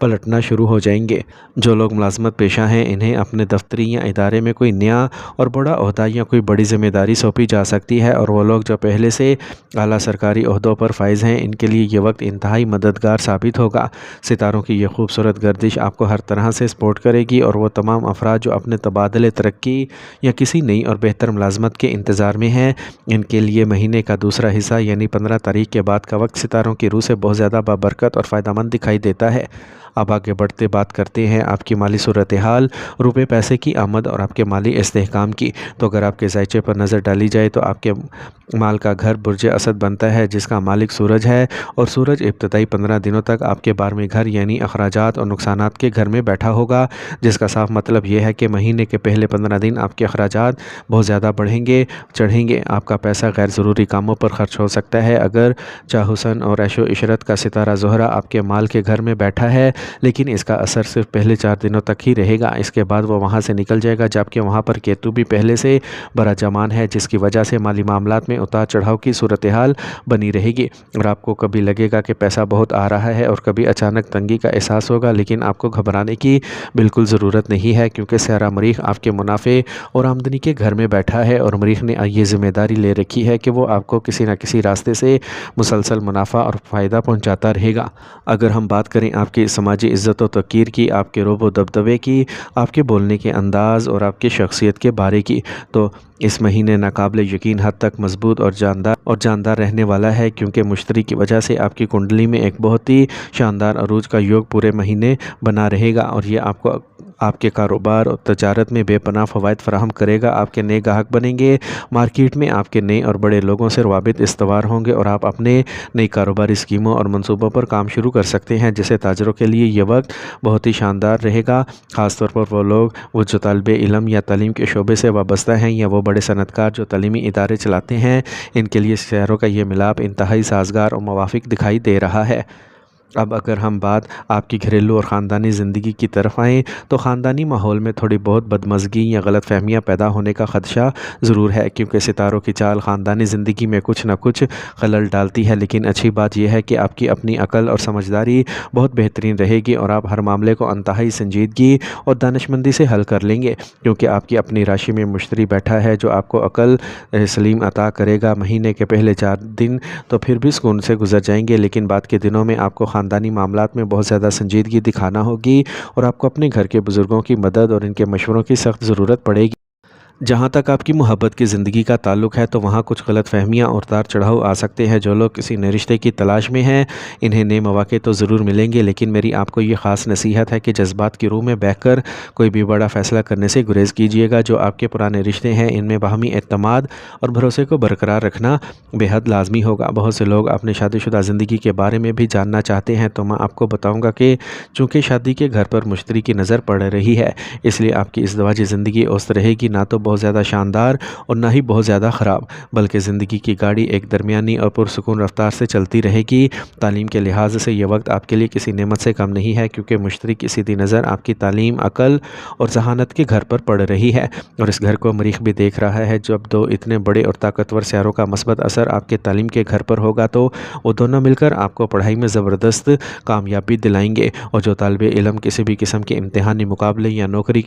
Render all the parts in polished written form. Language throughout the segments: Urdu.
پلٹنا شروع ہو جائیں گے۔ جو لوگ ملازمت پیشہ ہیں انہیں اپنے دفتری یا ادارے میں کوئی نیا اور بڑا عہدہ یا کوئی بڑی ذمہ داری سونپی جا سکتی ہے، اور وہ لوگ جو پہلے سے اعلیٰ سرکاری عہدوں پر فائز ہیں ان کے لیے یہ وقت انتہائی مددگار ثابت ہوگا۔ ستاروں کی یہ خوبصورت گردش آپ کو ہر طرح سے سپورٹ کرے گی، اور وہ تمام افراد جو اپنے تبادلے ترقی یا کسی نئی اور بہتر ملازمت کے انتظار میں ہیں، ان کے لیے مہینے کا دوسرا حصہ یعنی 15 تاریخ کے بعد کا وقت ستاروں کی روح سے بہت زیادہ بابرکت اور فائدہ مند دکھائی دیتا ہے۔ اب آگے بڑھتے بات کرتے ہیں آپ کی مالی صورتحال، روپے پیسے کی آمد اور آپ کے مالی استحکام کی۔ تو اگر آپ کے ذائچے پر نظر ڈالی جائے تو آپ کے مال کا گھر برج اسد بنتا ہے، جس کا مالک سورج ہے، اور سورج ابتدائی 15 دنوں تک آپ کے 12ویں گھر یعنی اخراجات اور نقصانات کے گھر میں بیٹھا ہوگا، جس کا صاف مطلب یہ ہے کہ مہینے کے پہلے 15 دن آپ کے اخراجات بہت زیادہ چڑھیں گے۔ آپ کا پیسہ غیر ضروری کاموں پر خرچ ہو سکتا ہے۔ اگر چاہ حسن اور عیش و عشرت کا ستارہ زہرہ آپ کے مال کے گھر میں بیٹھا ہے، لیکن اس کا اثر صرف پہلے 4 دنوں تک ہی رہے گا، اس کے بعد وہ وہاں سے نکل جائے گا، جبکہ وہاں پر کیتو بھی پہلے سے براجمان ہے، جس کی وجہ سے مالی معاملات میں اتار چڑھاؤ کی صورتحال بنی رہے گی، اور آپ کو کبھی لگے گا کہ پیسہ بہت آ رہا ہے اور کبھی اچانک تنگی کا احساس ہوگا، لیکن آپ کو گھبرانے کی بالکل ضرورت نہیں ہے، کیونکہ سیارہ مریخ آپ کے منافع اور آمدنی کے گھر میں بیٹھا ہے، اور مریخ نے یہ ذمہ داری لے رکھی ہے کہ وہ آپ کو کسی نہ کسی راستے سے مسلسل منافع اور فائدہ پہنچاتا رہے گا۔ اگر ہم بات کریں آپ کی سماجی عزت و توقیر کی، آپ کے رعب و دبدبے کی، آپ کے بولنے کے انداز اور آپ کی شخصیت کے بارے کی، تو اس مہینے ناقابل یقین حد تک مضبوط اور جاندار رہنے والا ہے، کیونکہ مشتری کی وجہ سے آپ کی کنڈلی میں ایک بہت ہی شاندار عروج کا یوگ پورے مہینے بنا رہے گا، اور یہ آپ کو آپ کے کاروبار اور تجارت میں بے پناہ فوائد فراہم کرے گا۔ آپ کے نئے گاہک بنیں گے، مارکیٹ میں آپ کے نئے اور بڑے لوگوں سے روابط استوار ہوں گے، اور آپ اپنے نئی کاروباری اسکیموں اور منصوبوں پر کام شروع کر سکتے ہیں، جسے تاجروں کے لیے یہ وقت بہت ہی شاندار رہے گا، خاص طور پر وہ جو طالب علم یا تعلیم کے شعبے سے وابستہ ہیں، یا وہ بڑے صنعت کار جو تعلیمی ادارے چلاتے ہیں، ان کے لیے شہروں کا یہ ملاپ انتہائی سازگار اور موافق دکھائی دے رہا ہے۔ اب اگر ہم بات آپ کی گھریلو اور خاندانی زندگی کی طرف آئیں تو خاندانی ماحول میں تھوڑی بہت بدمزگی یا غلط فہمیاں پیدا ہونے کا خدشہ ضرور ہے، کیونکہ ستاروں کی چال خاندانی زندگی میں کچھ نہ کچھ خلل ڈالتی ہے، لیکن اچھی بات یہ ہے کہ آپ کی اپنی عقل اور سمجھداری بہت بہترین رہے گی، اور آپ ہر معاملے کو انتہائی سنجیدگی اور دانشمندی سے حل کر لیں گے، کیونکہ آپ کی اپنی راشی میں مشتری بیٹھا ہے جو آپ کو عقل سلیم عطا کرے گا۔ مہینے کے پہلے 4 دن تو پھر بھی سکون سے گزر جائیں گے، لیکن بعد کے دنوں میں آپ کو خاندانی معاملات میں بہت زیادہ سنجیدگی دکھانا ہوگی، اور آپ کو اپنے گھر کے بزرگوں کی مدد اور ان کے مشوروں کی سخت ضرورت پڑے گی۔ جہاں تک آپ کی محبت کی زندگی کا تعلق ہے تو وہاں کچھ غلط فہمیاں اور اتار چڑھاؤ آ سکتے ہیں۔ جو لوگ کسی نئے رشتے کی تلاش میں ہیں انہیں نئے مواقع تو ضرور ملیں گے، لیکن میری آپ کو یہ خاص نصیحت ہے کہ جذبات کی روح میں بہہ کر کوئی بھی بڑا فیصلہ کرنے سے گریز کیجیے گا۔ جو آپ کے پرانے رشتے ہیں ان میں باہمی اعتماد اور بھروسے کو برقرار رکھنا بے حد لازمی ہوگا۔ بہت سے لوگ اپنے شادی شدہ زندگی کے بارے میں بھی جاننا چاہتے ہیں، تو میں آپ کو بتاؤں گا کہ چونکہ شادی کے گھر پر مشتری کی نظر پڑ رہی ہے، اس لیے آپ کی ازدواجی زندگی اوسط رہے گی، نہ تو بہت زیادہ شاندار اور نہ ہی بہت زیادہ خراب، بلکہ زندگی کی گاڑی ایک درمیانی اور پرسکون رفتار سے چلتی رہے گی۔ تعلیم کے لحاظ سے یہ وقت آپ کے لیے کسی نعمت سے کم نہیں ہے، کیونکہ مشتری کی سیدھی نظر آپ کی تعلیم، عقل اور ذہانت کے گھر پر پڑ رہی ہے، اور اس گھر کو مریخ بھی دیکھ رہا ہے۔ جب دو اتنے بڑے اور طاقتور سیاروں کا مثبت اثر آپ کے تعلیم کے گھر پر ہوگا تو وہ دونوں مل کر آپ کو پڑھائی میں زبردست کامیابی دلائیں گے، اور جو طالب علم کسی بھی قسم کے امتحانی مقابلے یا نوکری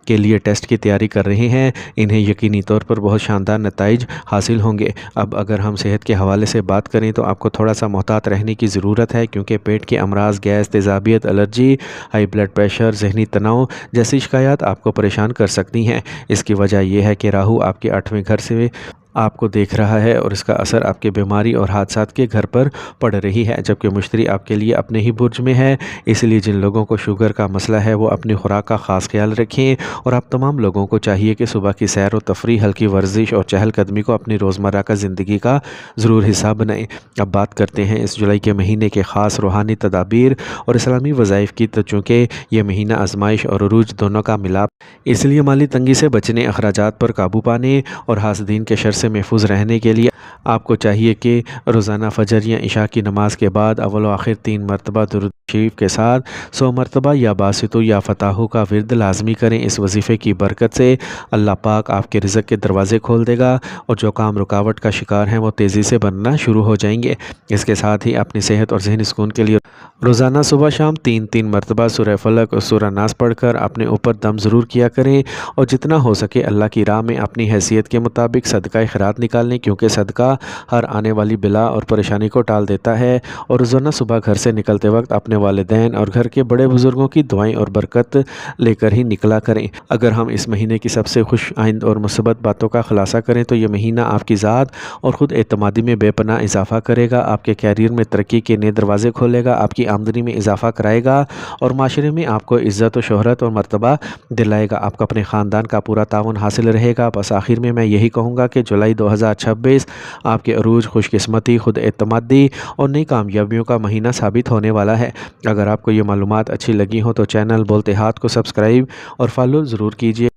کے لیے ٹیسٹ کی تیاری کر رہے ہیں، انہیں یقینی طور پر بہت شاندار نتائج حاصل ہوں گے۔ اب اگر ہم صحت کے حوالے سے بات کریں تو آپ کو تھوڑا سا محتاط رہنے کی ضرورت ہے، کیونکہ پیٹ کے امراض، گیس، تیزابیت، الرجی، ہائی بلڈ پریشر، ذہنی تناؤ جیسی شکایات آپ کو پریشان کر سکتی ہیں۔ اس کی وجہ یہ ہے کہ راہو آپ کے 8ویں گھر سے آپ کو دیکھ رہا ہے، اور اس کا اثر آپ کے بیماری اور حادثات کے گھر پر پڑ رہی ہے، جبکہ مشتری آپ کے لیے اپنے ہی برج میں ہے۔ اس لیے جن لوگوں کو شوگر کا مسئلہ ہے وہ اپنی خوراک کا خاص خیال رکھیں، اور آپ تمام لوگوں کو چاہیے کہ صبح کی سیر و تفریح، ہلکی ورزش اور چہل قدمی کو اپنی روزمرہ کا زندگی کا ضرور حصہ بنائیں۔ اب بات کرتے ہیں اس جولائی کے مہینے کے خاص روحانی تدابیر اور اسلامی وظائف کی، تو چونکہ یہ مہینہ آزمائش اور عروج دونوں کا ملاپ، اس لیے مالی تنگی سے بچنے، اخراجات پر قابو پانے اور حاسدین کے شر سے محفوظ رہنے کے لیے آپ کو چاہیے کہ روزانہ فجر یا عشاء کی نماز کے بعد اول و آخر 3 مرتبہ درود شریف کے ساتھ 100 مرتبہ یا باسطو یا فتحو کا ورد لازمی کریں۔ اس وظیفے کی برکت سے اللہ پاک آپ کے رزق کے دروازے کھول دے گا اور جو کام رکاوٹ کا شکار ہیں وہ تیزی سے بننا شروع ہو جائیں گے۔ اس کے ساتھ ہی اپنی صحت اور ذہنی سکون کے لیے روزانہ صبح شام 3 مرتبہ سورہ فلق اور سورہ ناس پڑھ کر اپنے اوپر دم ضرور کیا کریں، اور جتنا ہو سکے اللہ کی راہ میں اپنی حیثیت کے مطابق صدقہ خیرات نکال لیں، کیونکہ صدقہ ہر آنے والی بلا اور پریشانی کو ٹال دیتا ہے۔ اور روزانہ صبح گھر سے نکلتے وقت اپنے والدین اور گھر کے بڑے بزرگوں کی دعائیں اور برکت لے کر ہی نکلا کریں۔ اگر ہم اس مہینے کی سب سے خوش آئند اور مثبت باتوں کا خلاصہ کریں تو یہ مہینہ آپ کی ذات اور خود اعتمادی میں بے پناہ اضافہ کرے گا، آپ کے کیریئر میں ترقی کے نئے دروازے کھولے گا، آپ کی آمدنی میں اضافہ کرائے گا اور معاشرے میں آپ کو عزت و شہرت اور مرتبہ دلائے گا۔ آپ کو اپنے خاندان کا پورا تعاون حاصل رہے گا۔ بس آخر میں یہی کہوں گا کہ جولائی 2026 آپ کے عروج، خوش قسمتی، خود اعتمادی اور نئی کامیابیوں کا مہینہ ثابت ہونے والا ہے۔ اگر آپ کو یہ معلومات اچھی لگی ہوں تو چینل بولتے ہاتھ کو سبسکرائب اور فالو ضرور کیجیے۔